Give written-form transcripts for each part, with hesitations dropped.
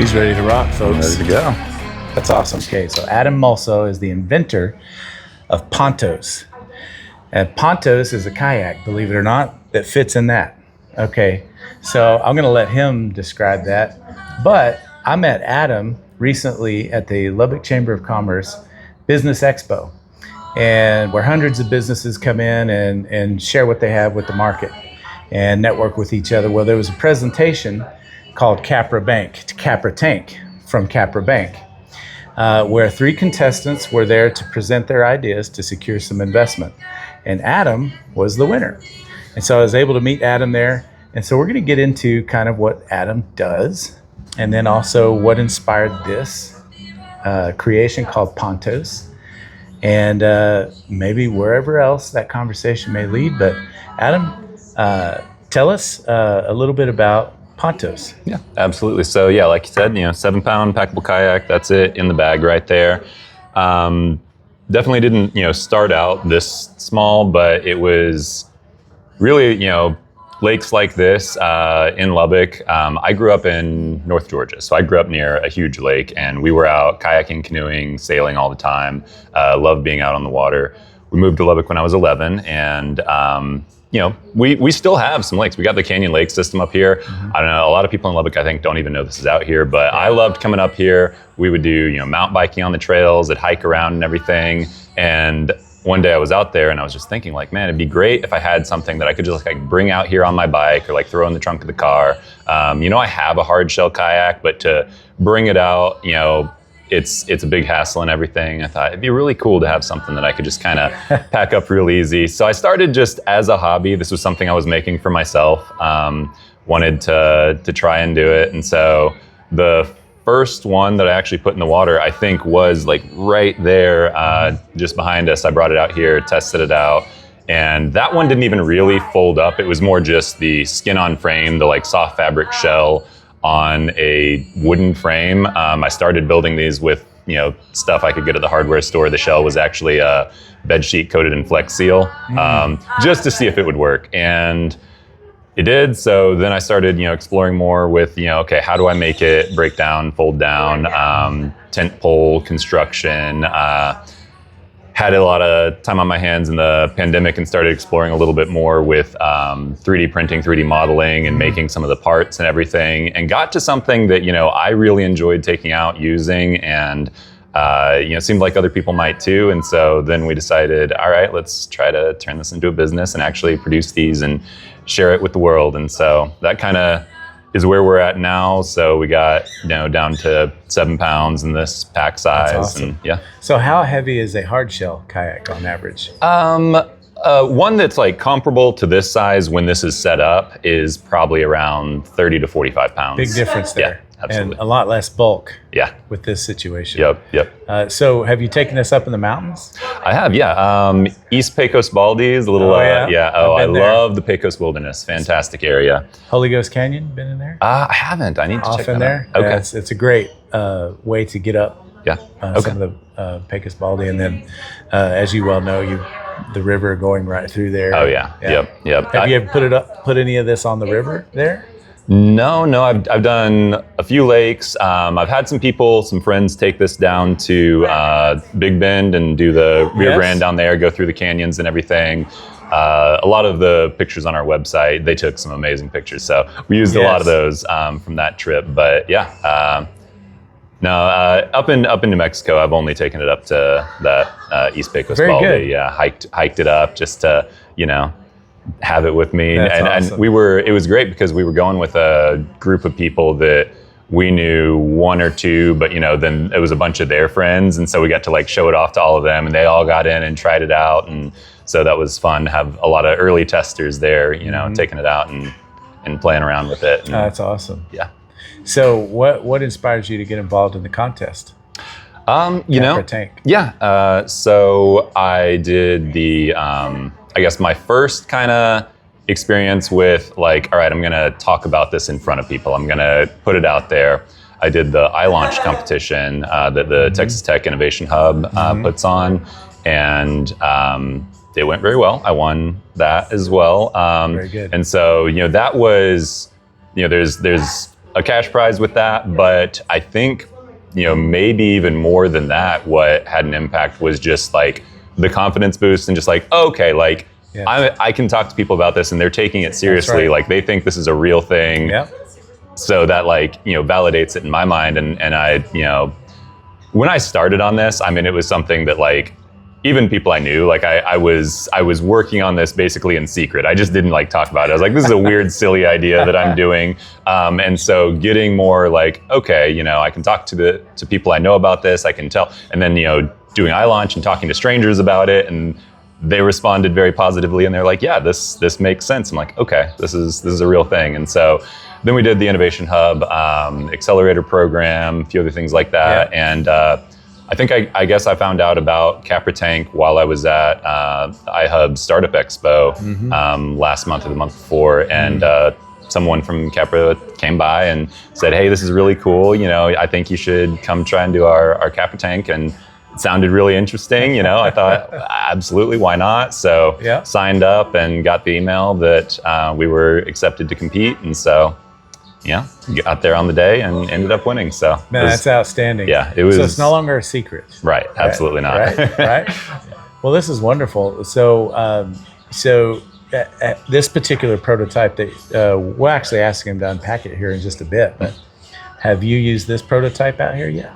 He's ready to rock, folks. Ready to go. That's awesome. Okay, so Adam Muslow is the inventor of Pontos. And Pontos is a kayak, believe it or not, that fits in that. Okay, so I'm going to let him describe that. But I met Adam recently at the Lubbock Chamber of Commerce Business Expo, and where hundreds of businesses come in and share what they have with the market and network with each other. Well, there was a presentation called Capra Tank from Capra Bank, where 3 contestants were there to present their ideas to secure some investment. And Adam was the winner. And so I was able to meet Adam there. And so we're going to get into kind of what Adam does, and then also what inspired this creation called Pontos, and maybe wherever else that conversation may lead. But Adam, tell us a little bit about Pontos. Yeah, absolutely. So yeah, like you said, 7-pound packable kayak, that's it in the bag right there. Definitely didn't, start out this small, but it was really, lakes like this in Lubbock. I grew up in North Georgia, so I grew up near a huge lake, and we were out kayaking, canoeing, sailing all the time. Loved being out on the water. We moved to Lubbock when I was 11, and we still have some lakes. We got the Canyon Lake system up here. Mm-hmm. I don't know, a lot of people in Lubbock, I think, don't even know this is out here, but I loved coming up here. We would do, mountain biking on the trails, I'd hike around and everything. And one day I was out there and I was just thinking, like, man, it'd be great if I had something that I could just bring out here on my bike or throw in the trunk of the car. I have a hard shell kayak, but to bring it out, it's a big hassle and everything. I thought it'd be really cool to have something that I could just kind of pack up real easy. So I started just as a hobby. This was something I was making for myself. Wanted to try and do it. And so the first one that I actually put in the water, I think, was right there, just behind us. I brought it out here, tested it out. And that one didn't even really fold up. It was more just the skin on frame, the soft fabric shell on a wooden frame. I started building these with, stuff I could get at the hardware store. The shell was actually a bed sheet coated in Flex Seal, just to see if it would work. And it did. So then I started, exploring more with, okay, how do I make it break down, fold down, tent pole construction. Had a lot of time on my hands in the pandemic and started exploring a little bit more with 3D printing, 3D modeling, and making some of the parts and everything, and got to something that, I really enjoyed taking out, using, and seemed like other people might too. And so then we decided, all right, let's try to turn this into a business and actually produce these and share it with the world. And so that kind of is where we're at now. So we got, down to 7 pounds in this pack size. That's awesome. And yeah. So how heavy is a hard shell kayak on average? One that's comparable to this size when this is set up is probably around 30 to 45 pounds. Big difference there. Yeah, absolutely. And a lot less bulk. Yeah. With this situation. Yep. So have you taken this up in the mountains? I have, yeah. East Pecos Baldy's, a little, I love the Pecos Wilderness. Fantastic area. Holy Ghost Canyon, been in there? I haven't. I need to check that there. out. Okay. Yeah, it's a great way to get up. Yeah. Some of the Pecos Baldy, and then as you well know, the river going right through there. Oh yeah. Yep. Have you ever put any of this on the river there? No. I've done a few lakes. I've had some friends take this down to Big Bend and do the Rio Grande down there, go through the canyons and everything. A lot of the pictures on our website, they took some amazing pictures. So we used a lot of those from that trip. But yeah, up in New Mexico, I've only taken it up to that East Pecos Baldy. Good. Yeah, hiked it up just to have it with me. That's and awesome. It was great because we were going with a group of people that we knew, 1 or 2, but then it was a bunch of their friends, and so we got to show it off to all of them, and they all got in and tried it out, and so that was fun to have a lot of early testers there, taking it out and playing around with it. And, that's awesome. Yeah. So what inspires you to get involved in the contest? Tank. Yeah. So I did the I guess my first kind of experience with all right, I'm going to talk about this in front of people. I'm going to put it out there. I did the iLaunch competition that the Texas Tech Innovation Hub puts on, and it went very well. I won that as well. Very good. And so, that was, there's a cash prize with that, but I think, maybe even more than that, what had an impact was just like the confidence boost and just like, okay, like I can talk to people about this and they're taking it seriously. Like they think this is a real thing. Yep. So that like, validates it in my mind. And I, when I started on this, I mean, it was something that like, even people I knew, like I was working on this basically in secret. I just didn't like talk about it. I was like, this is a weird, silly idea that I'm doing. And so getting more like, okay, I can talk to people I know about this. I can tell, and then, doing iLaunch and talking to strangers about it. And they responded very positively and they're like, yeah, this makes sense. I'm like, okay, this is a real thing. And so then we did the Innovation Hub, accelerator program, a few other things like that. Yeah. And, I think I guess I found out about Capra Tank while I was at iHub Startup Expo last month or the month before, and someone from Capra came by and said, "Hey, this is really cool. I think you should come try and do our Capra Tank." And it sounded really interesting. I thought, absolutely, why not? So signed up and got the email that we were accepted to compete, and so. Yeah, got there on the day and ended up winning. So man, that's outstanding. Yeah, it was. So it's no longer a secret. Right, absolutely not. Right. Well, this is wonderful. So, this particular prototype that we'll actually ask him to unpack it here in just a bit. But have you used this prototype out here yet?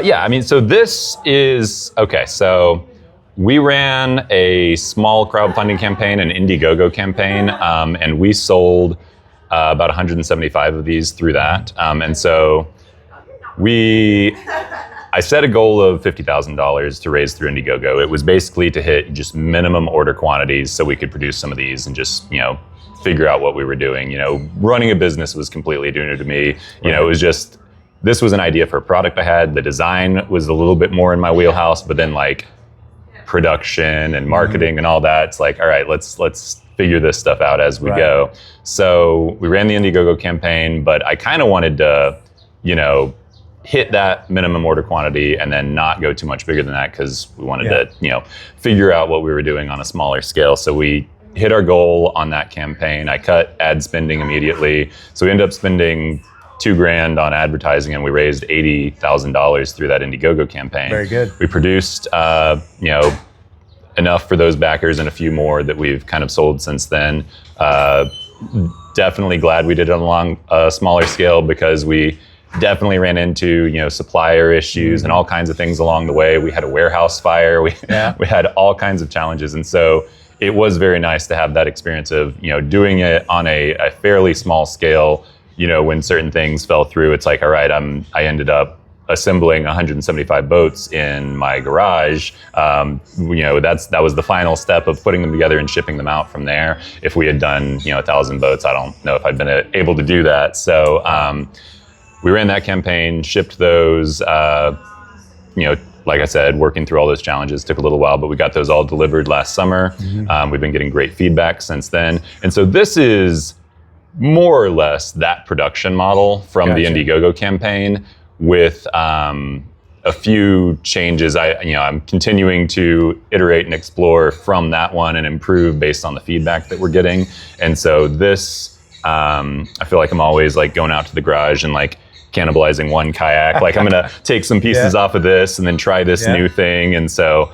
Yeah, I mean, so this is okay. So we ran a small crowdfunding campaign, an Indiegogo campaign, and we sold. About 175 of these through that. And so I set a goal of $50,000 to raise through Indiegogo. It was basically to hit just minimum order quantities so we could produce some of these and just, figure out what we were doing. Running a business was completely new to me. It was just, this was an idea for a product I had. The design was a little bit more in my wheelhouse, but then like production and marketing and all that, it's like, all right, let's figure this stuff out as we go. So we ran the Indiegogo campaign, but I kind of wanted to, hit that minimum order quantity and then not go too much bigger than that because we wanted to, figure out what we were doing on a smaller scale. So we hit our goal on that campaign. I cut ad spending immediately. So we ended up spending $2,000 on advertising and we raised $80,000 through that Indiegogo campaign. Very good. We produced, enough for those backers and a few more that we've kind of sold since then. Definitely glad we did it on a smaller scale because we definitely ran into, supplier issues and all kinds of things along the way. We had a warehouse fire. We had all kinds of challenges. And so it was very nice to have that experience of, doing it on a fairly small scale. When certain things fell through, it's like, all right, I ended up assembling 175 boats in my garage. That was the final step of putting them together and shipping them out from there. If we had done 1,000 boats, I don't know if I'd been able to do that. So we ran that campaign, shipped those. Like I said, working through all those challenges took a little while, but we got those all delivered last summer. We've been getting great feedback since then, and so this is more or less that production model from the Indiegogo campaign. With a few changes, I'm continuing to iterate and explore from that one and improve based on the feedback that we're getting. And so this, I feel like I'm always like going out to the garage and like cannibalizing one kayak. Like I'm gonna take some pieces off of this and then try this new thing. And so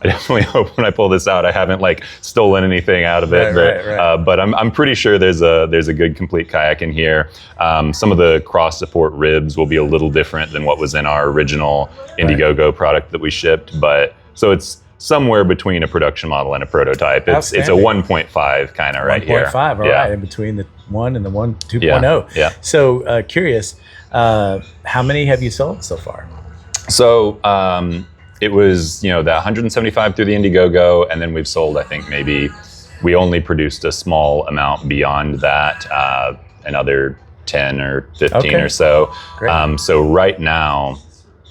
I definitely hope when I pull this out, I haven't like stolen anything out of it. But I'm pretty sure there's a good complete kayak in here. Some of the cross support ribs will be a little different than what was in our original Indiegogo product that we shipped. But so it's somewhere between a production model and a prototype. It's a 1.5 kind of right here. 1.5, all right, in between the 1 and the 2.0. Yeah. So curious, how many have you sold so far? So it was, that 175 through the Indiegogo, and then we've sold, I think maybe we only produced a small amount beyond that, another 10 or 15 or so. So right now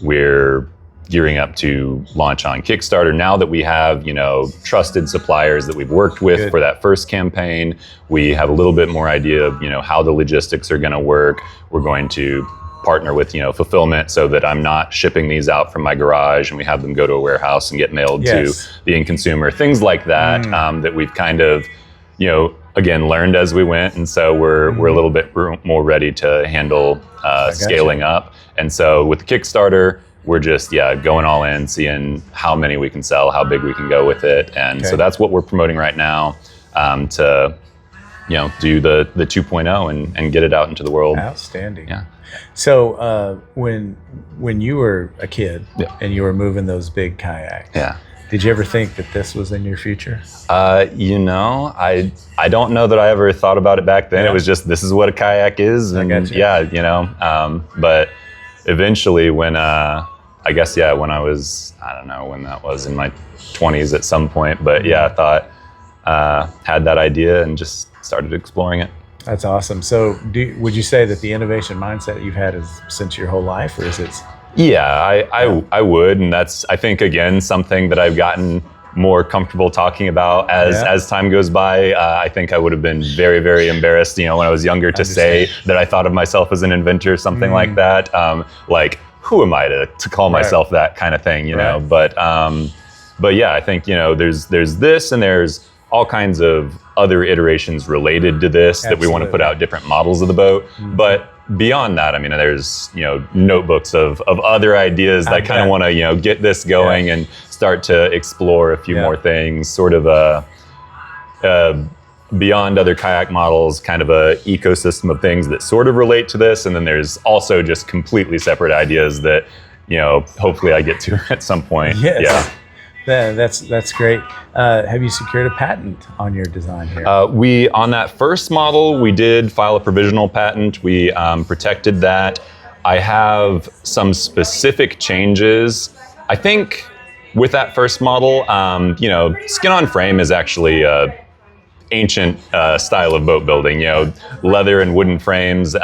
we're gearing up to launch on Kickstarter. Now that we have, trusted suppliers that we've worked with for that first campaign, we have a little bit more idea of, how the logistics are going to work. We're going to partner with, fulfillment so that I'm not shipping these out from my garage and we have them go to a warehouse and get mailed to the end consumer. Things like that, that we've kind of, again, learned as we went. And so we're a little bit more ready to handle scaling up. And so with the Kickstarter, we're just going all in, seeing how many we can sell, how big we can go with it. And so that's what we're promoting right now, to do the 2.0 and get it out into the world. Outstanding. Yeah. So when you were a kid and you were moving those big kayaks, did you ever think that this was in your future? I don't know that I ever thought about it back then. It was just, this is what a kayak is. And but eventually when, when I was, I don't know when that was, in my 20s at some point, but I thought, had that idea and just started exploring it. That's awesome. So would you say that the innovation mindset you've had is since your whole life, or is it? Yeah, I would. And that's, I think, again, something that I've gotten more comfortable talking about as time goes by. I think I would have been very, very embarrassed, when I was younger, to say that I thought of myself as an inventor, something like that. Like, who am I to call myself that kind of thing, know? But yeah, I think, there's this, and there's all kinds of other iterations related to this that we want to put out different models of the boat. But beyond that, I mean, there's, notebooks of other ideas that kind of want to, get this going and start to explore a few more things, sort of beyond other kayak models, kind of a ecosystem of things that sort of relate to this. And then there's also just completely separate ideas that, hopefully I get to at some point. Yes. Yeah. That's great. Have you secured a patent on your design here? On that first model, we did file a provisional patent. We protected that. I have some specific changes. I think with that first model, skin on frame is actually a ancient style of boat building, leather and wooden frames.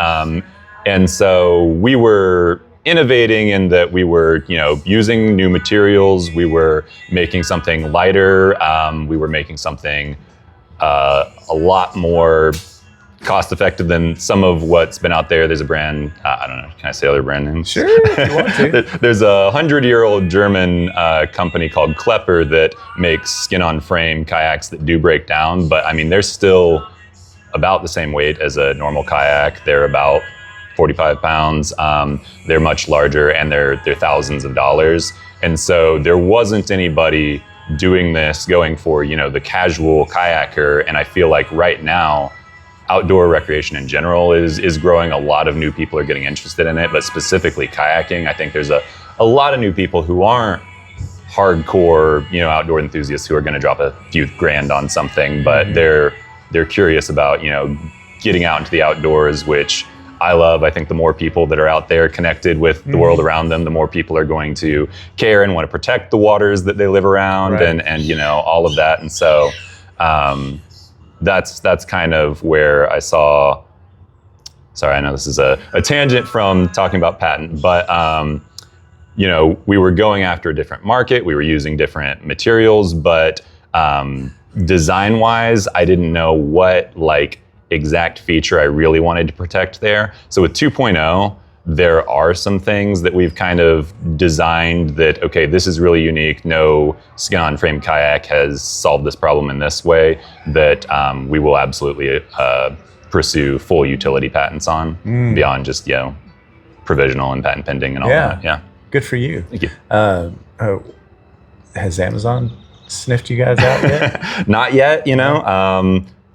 And so we were innovating in that we were, using new materials. We were making something lighter. We were making something a lot more cost-effective than some of what's been out there. There's a brand, I don't know, can I say other brand names? Sure, if you want to. There's a 100-year-old German company called Klepper that makes skin-on-frame kayaks that do break down, but I mean, they're still about the same weight as a normal kayak. They're about 45 pounds. They're much larger, and they're thousands of dollars. And so there wasn't anybody doing this, going for, the casual kayaker. And I feel like right now, outdoor recreation in general is growing. A lot of new people are getting interested in it, but specifically kayaking, I think there's a lot of new people who aren't hardcore, outdoor enthusiasts who are going to drop a few grand on something, but they're curious about, getting out into the outdoors, which I love. I think the more people that are out there connected with the world around them, the more people are going to care and want to protect the waters that they live around, and all of that. And so that's kind of where I saw. Sorry, I know this is a tangent from talking about patent, but we were going after a different market. We were using different materials, but design-wise, I didn't know what exact feature I really wanted to protect there. So with 2.0, there are some things that we've kind of designed that, okay, this is really unique. No skin-on-frame kayak has solved this problem in this way, that we will absolutely pursue full utility patents on, beyond just, provisional and patent pending and all that. Yeah. Good for you. Thank you. Has Amazon sniffed you guys out yet? Not yet,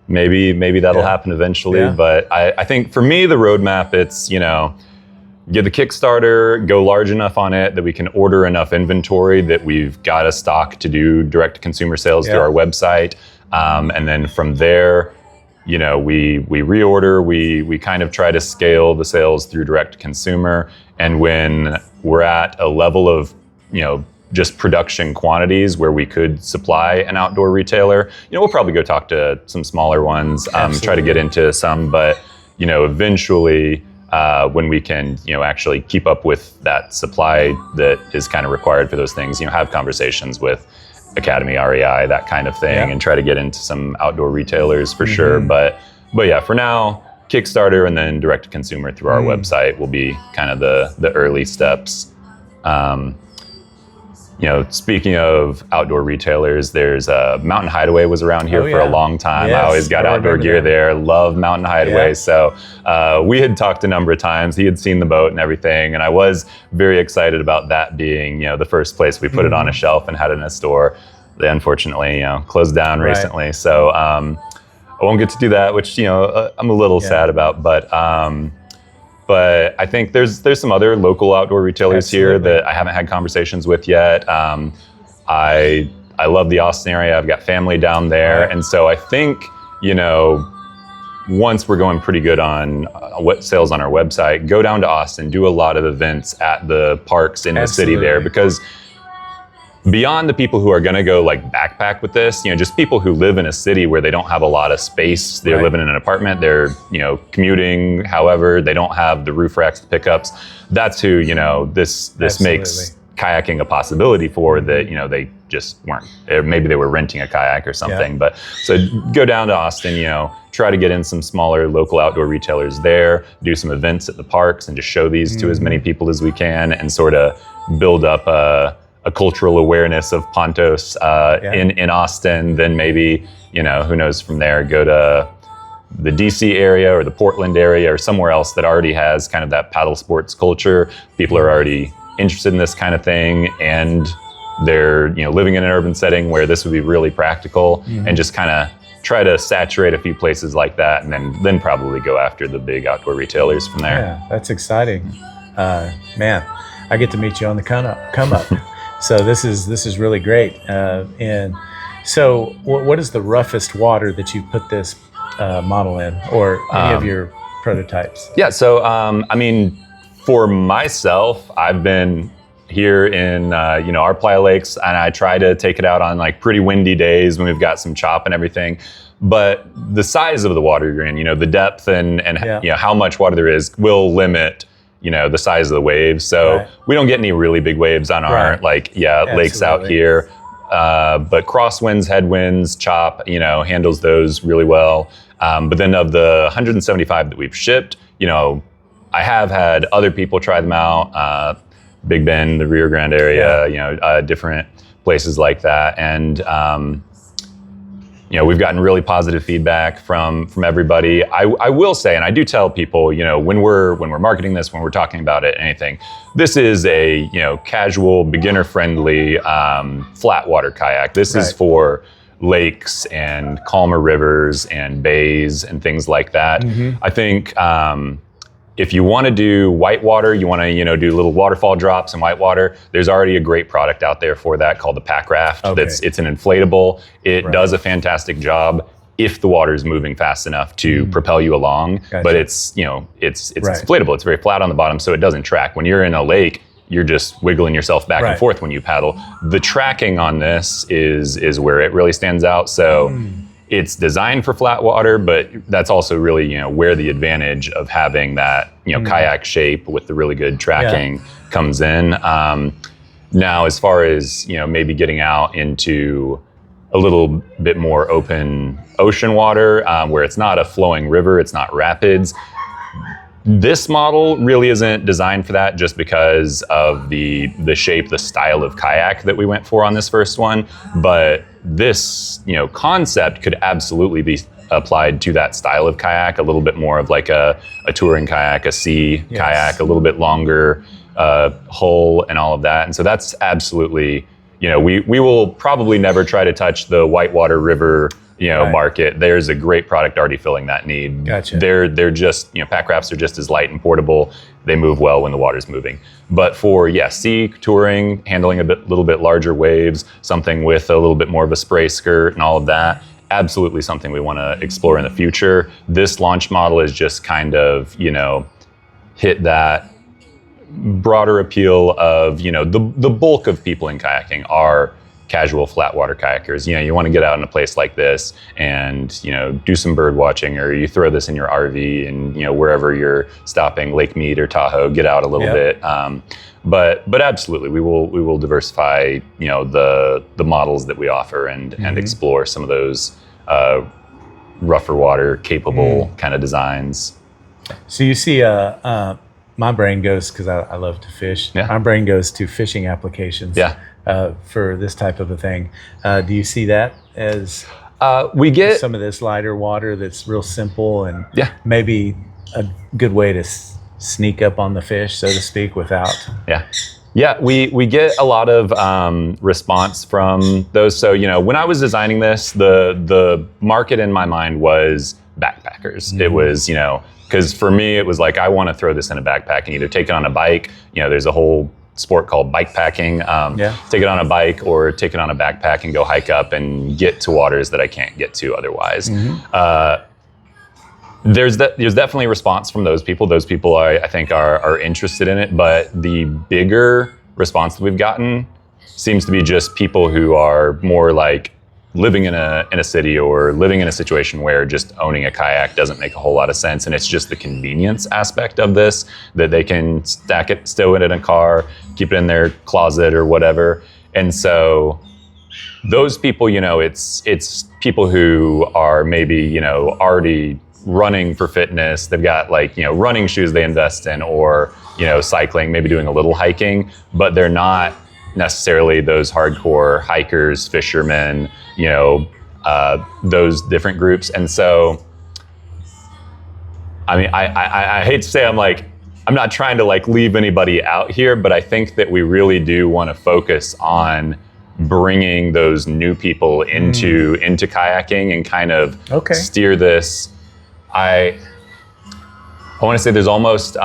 Maybe that'll happen eventually. But I think for me, the roadmap, it's, get the Kickstarter, go large enough on it that we can order enough inventory that we've got a stock to do direct to consumer sales through our website. And then from there, we reorder, we kind of try to scale the sales through direct to consumer. And when we're at a level of, just production quantities where we could supply an outdoor retailer, we'll probably go talk to some smaller ones, try to get into some, but, eventually, when we can, actually keep up with that supply that is kind of required for those things, have conversations with Academy, REI, that kind of thing, and try to get into some outdoor retailers for sure. But yeah, for now, Kickstarter and then direct to consumer through our website will be kind of the early steps. speaking of outdoor retailers, there's Mountain Hideaway was around here for a long time. Yes, I always got outdoor gear there. Love Mountain Hideaway. Yeah. So we had talked a number of times. He had seen the boat and everything, and I was very excited about that being, the first place we put it on a shelf and had it in a store. They unfortunately, closed down recently. So I won't get to do that, which I'm a little sad about, but I think there's some other local outdoor retailers here that I haven't had conversations with yet. I love the Austin area. I've got family down there. And so I think, once we're going pretty good on what sales on our website, go down to Austin, do a lot of events at the parks in the city there, because beyond the people who are going to go like backpack with this, just people who live in a city where they don't have a lot of space, they're living in an apartment, they're, commuting, however, they don't have the roof racks, pickups. That's who, this makes kayaking a possibility for, that, they just weren't, or maybe they were renting a kayak or something. But so go down to Austin, try to get in some smaller local outdoor retailers there, do some events at the parks and just show these to as many people as we can, and sort of build up a cultural awareness of Pontos in Austin. Then maybe, who knows from there, go to the DC area or the Portland area or somewhere else that already has kind of that paddle sports culture. People are already interested in this kind of thing, and they're living in an urban setting where this would be really practical, and just kind of try to saturate a few places like that, and then probably go after the big outdoor retailers from there. Yeah, that's exciting. Man, I get to meet you on the come up. So this is really great. And so what is the roughest water that you put this model in, or any of your prototypes? Yeah, so for myself, I've been here in our Playa Lakes, and I try to take it out on like pretty windy days when we've got some chop and everything. But the size of the water you're in, the depth and how much water there is will limit the size of the waves. So we don't get any really big waves on our lakes out here. But crosswinds, headwinds, chop, handles those really well. But then of the 175 that we've shipped, I have had other people try them out. Big Bend, the Rio Grande area, different places like that. And we've gotten really positive feedback from everybody. I will say, and I do tell people, when we're marketing this, when we're talking about it, anything, this is a casual, beginner-friendly flat water kayak. This is for lakes and calmer rivers and bays and things like that. I think if you want to do whitewater, you want to do little waterfall drops in whitewater, there's already a great product out there for that called the Pack Raft. It's an inflatable. It does a fantastic job if the water is moving fast enough to propel you along. But it's inflatable. It's very flat on the bottom, so it doesn't track. When you're in a lake, you're just wiggling yourself back and forth when you paddle. The tracking on this is where it really stands out. So it's designed for flat water, but that's also really, where the advantage of having that, kayak shape with the really good tracking comes in. Now, as far as, maybe getting out into a little bit more open ocean water, where it's not a flowing river, it's not rapids, this model really isn't designed for that, just because of the shape, the style of kayak that we went for on this first one. But this, concept could absolutely be applied to that style of kayak, a little bit more of like a touring kayak, a sea kayak, a little bit longer hull and all of that. And so that's absolutely, we will probably never try to touch the whitewater river market. There's a great product already filling that need. Gotcha. They're just, pack rafts are just as light and portable. They move well when the water's moving. But for sea touring, handling a little bit larger waves, something with a little bit more of a spray skirt and all of that, absolutely something we want to explore in the future. This launch model is just kind of, hit that broader appeal of, the bulk of people in kayaking are casual flat water kayakers. You want to get out in a place like this and, do some bird watching, or you throw this in your RV and, wherever you're stopping, Lake Mead or Tahoe, get out a little bit. But absolutely, we will diversify, the models that we offer and explore some of those rougher water capable kind of designs. So you see, my brain goes, because I love to fish. My brain goes to fishing applications. for this type of a thing. Do you see that as We get some of this lighter water that's real simple and Yeah. maybe a good way to sneak up on the fish, so to speak, without? Yeah, we get a lot of response from those. So, when I was designing this, the market in my mind was backpackers. It was, because for me, it was like, I want to throw this in a backpack and either take it on a bike. There's a whole sport called bike packing. Take it on a bike or take it on a backpack and go hike up and get to waters that I can't get to otherwise. There's definitely response from those people. Those people I think are interested in it, but the bigger response that we've gotten seems to be just people who are more like living in a city or living in a situation where just owning a kayak doesn't make a whole lot of sense, and it's just the convenience aspect of this, that they can stack it, stow it in a car, keep it in their closet or whatever. And so those people, it's people who are maybe, already running for fitness. They've got running shoes they invest in, or, cycling, maybe doing a little hiking, but they're not necessarily those hardcore hikers, fishermen, those different groups. And so, I mean, I hate to say I'm not trying to leave anybody out here, but I think that we really do want to focus on bringing those new people into kayaking and kind of steer this. I want to say there's almost,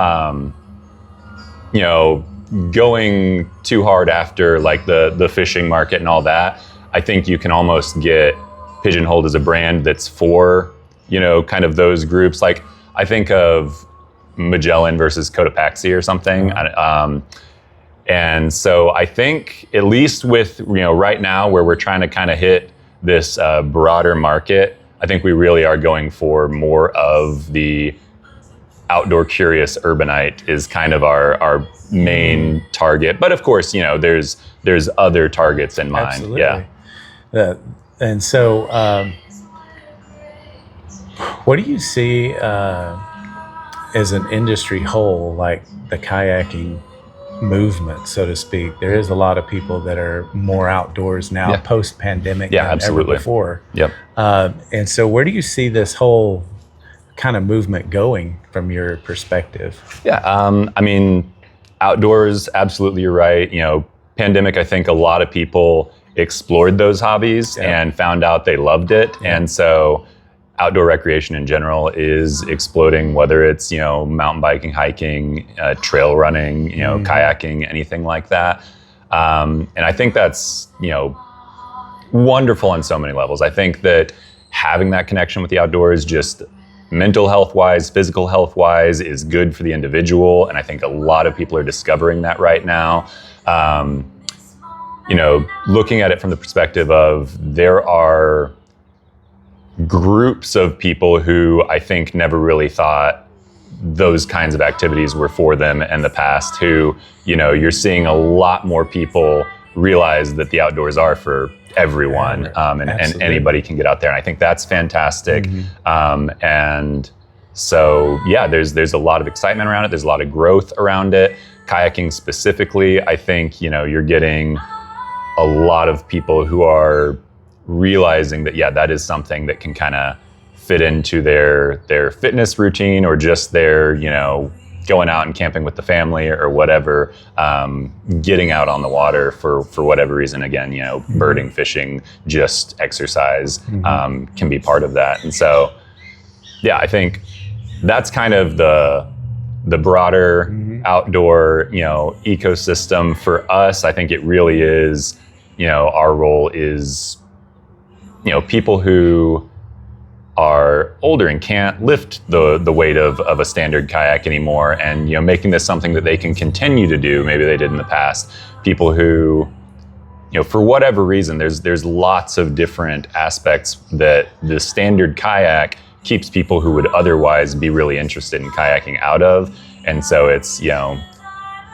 going too hard after the fishing market and all that. I think you can almost get pigeonholed as a brand that's for, kind of those groups. Like, I think of Magellan versus Cotopaxi or something. And so I think, at least with, right now where we're trying to kind of hit this broader market, I think we really are going for more of the outdoor curious urbanite is kind of our main target. But of course, there's other targets in mind. Absolutely. Yeah. And so, what do you see as an industry whole, like the kayaking movement, so to speak? There is a lot of people that are more outdoors now, post-pandemic, than absolutely. ever before. Yep. And so, where do you see this whole kind of movement going from your perspective? Yeah, I mean, outdoors, absolutely, you're right. Pandemic, I think a lot of people explored those hobbies and found out they loved it. And so outdoor recreation in general is exploding, whether it's, mountain biking, hiking, trail running, kayaking, anything like that. And I think that's, wonderful on so many levels. I think that having that connection with the outdoors, just mental health wise, physical health wise, is good for the individual. And I think a lot of people are discovering that right now. Looking at it from the perspective of, there are groups of people who I think never really thought those kinds of activities were for them in the past, who, you're seeing a lot more people realize that the outdoors are for everyone, and anybody can get out there. And I think that's fantastic. And so, there's a lot of excitement around it. There's a lot of growth around it. Kayaking specifically, I think, you're getting a lot of people who are realizing that, that is something that can kind of fit into their fitness routine, or just their, going out and camping with the family or whatever, getting out on the water for whatever reason. Again, birding, fishing, just exercise can be part of that. And so, I think that's kind of the broader outdoor, ecosystem for us. I think it really is, our role is, people who are older and can't lift the weight of a standard kayak anymore, and making this something that they can continue to do, maybe they did in the past. People who, for whatever reason, there's lots of different aspects that the standard kayak keeps people who would otherwise be really interested in kayaking out of. And so it's,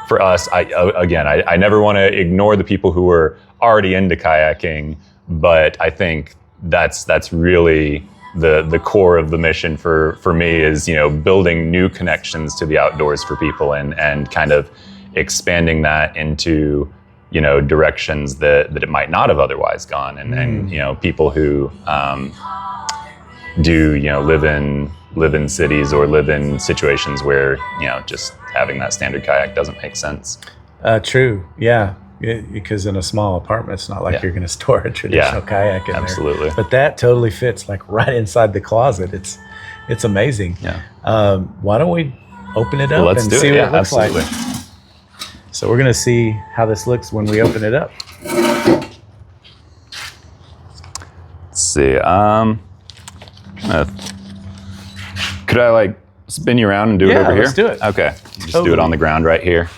for us, I never want to ignore the people who are already into kayaking, but I think that's really the core of the mission for me is, building new connections to the outdoors for people, and kind of expanding that into directions that it might not have otherwise gone. And people who do, live in cities or live in situations where, just having that standard kayak doesn't make sense. True. Yeah. Because in a small apartment, it's not like you're going to store a traditional kayak in absolutely. there. But that totally fits like right inside the closet. It's amazing. Yeah. Why don't we open it up and see what it looks like? So we're going to see how this looks when we open it up. Let's see. Could I like spin you around and do it over here? Let's do it. Okay. Just do it on the ground right here.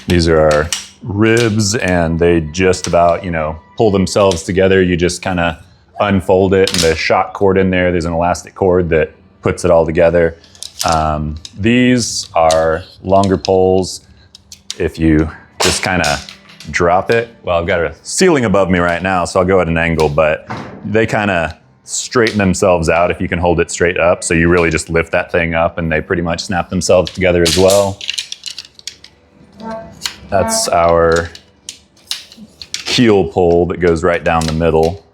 These are our ribs, and they just about, pull themselves together. You just kind of unfold it, and the shock cord in there's an elastic cord that puts it all together. These are longer poles. If you just kind of drop it, well, I've got a ceiling above me right now, so I'll go at an angle, but they kind of straighten themselves out if you can hold it straight up. So you really just lift that thing up, and they pretty much snap themselves together as well. That's our keel pole that goes right down the middle.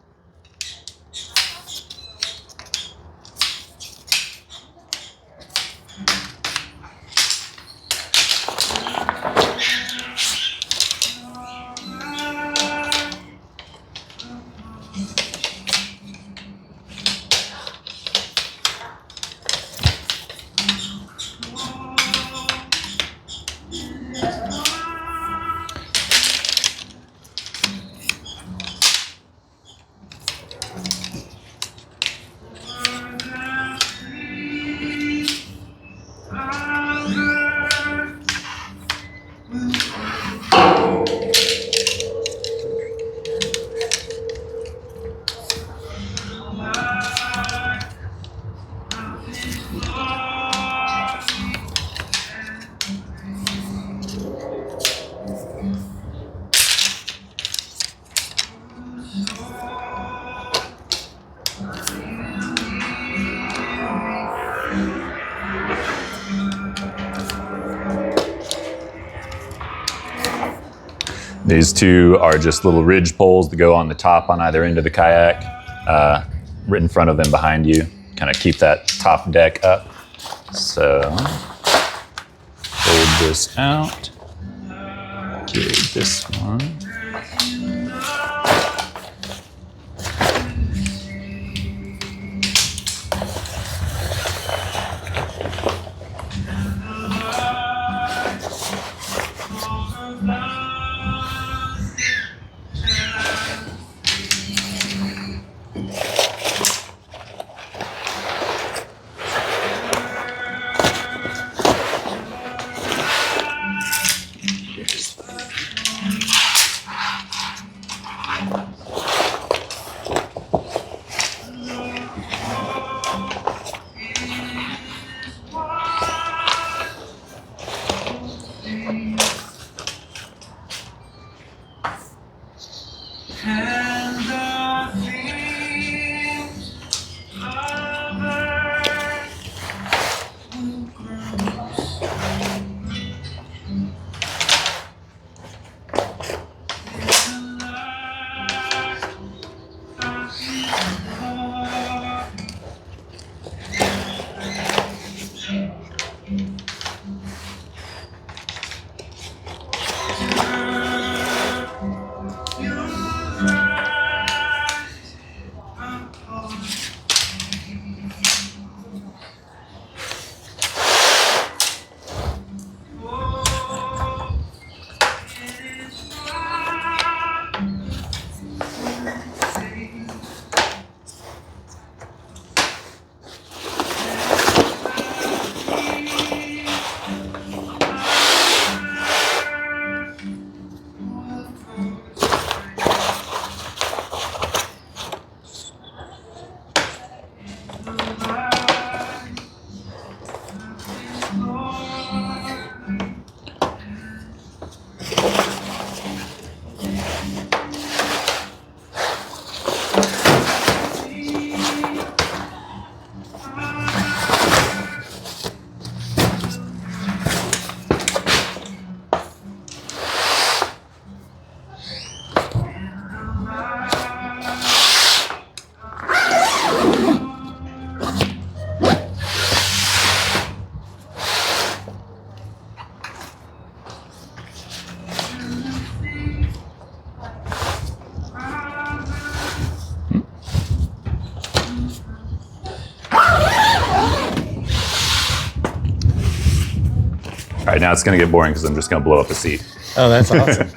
These two are just little ridge poles that go on the top on either end of the kayak, right in front of and behind you, kind of keep that top deck up. So hold this out, get this one. right, now it's going to get boring because I'm just going to blow up a seat. Oh, that's awesome.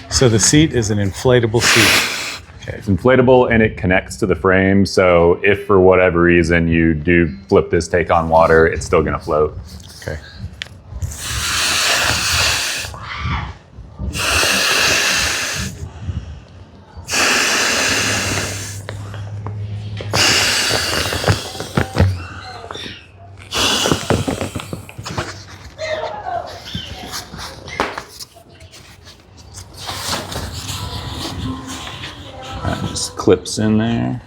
So the seat is an inflatable seat. Okay. It's inflatable and it connects to the frame. So if for whatever reason you do flip this, take on water, it's still going to float. Okay. Just clips in there.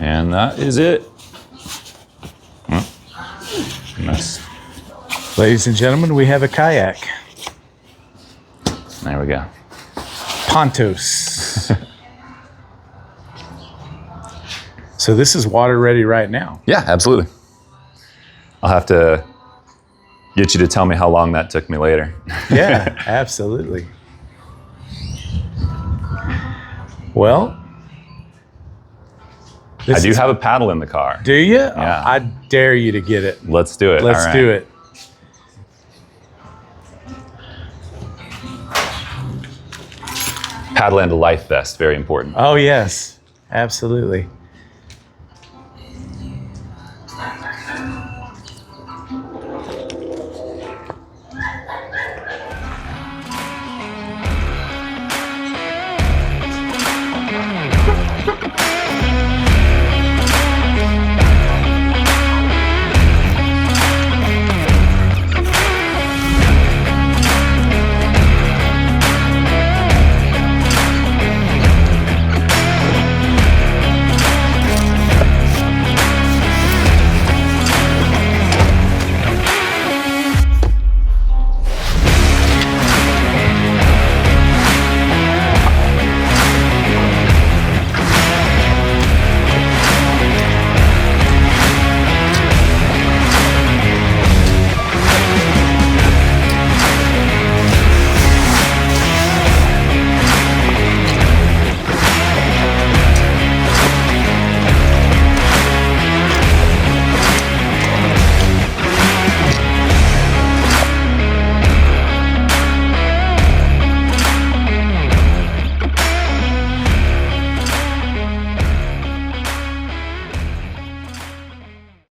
And that is it. Nice. Ladies and gentlemen, we have a kayak. There we go. Pontos. So this is water ready right now. Yeah, absolutely. I'll have to get you to tell me how long that took me later. Yeah, absolutely. Well, I do have a paddle in the car. Do you? Yeah. I dare you to get it. Let's do it. Let's All right. do it. Paddle and a life vest, very important. Oh, yes, absolutely.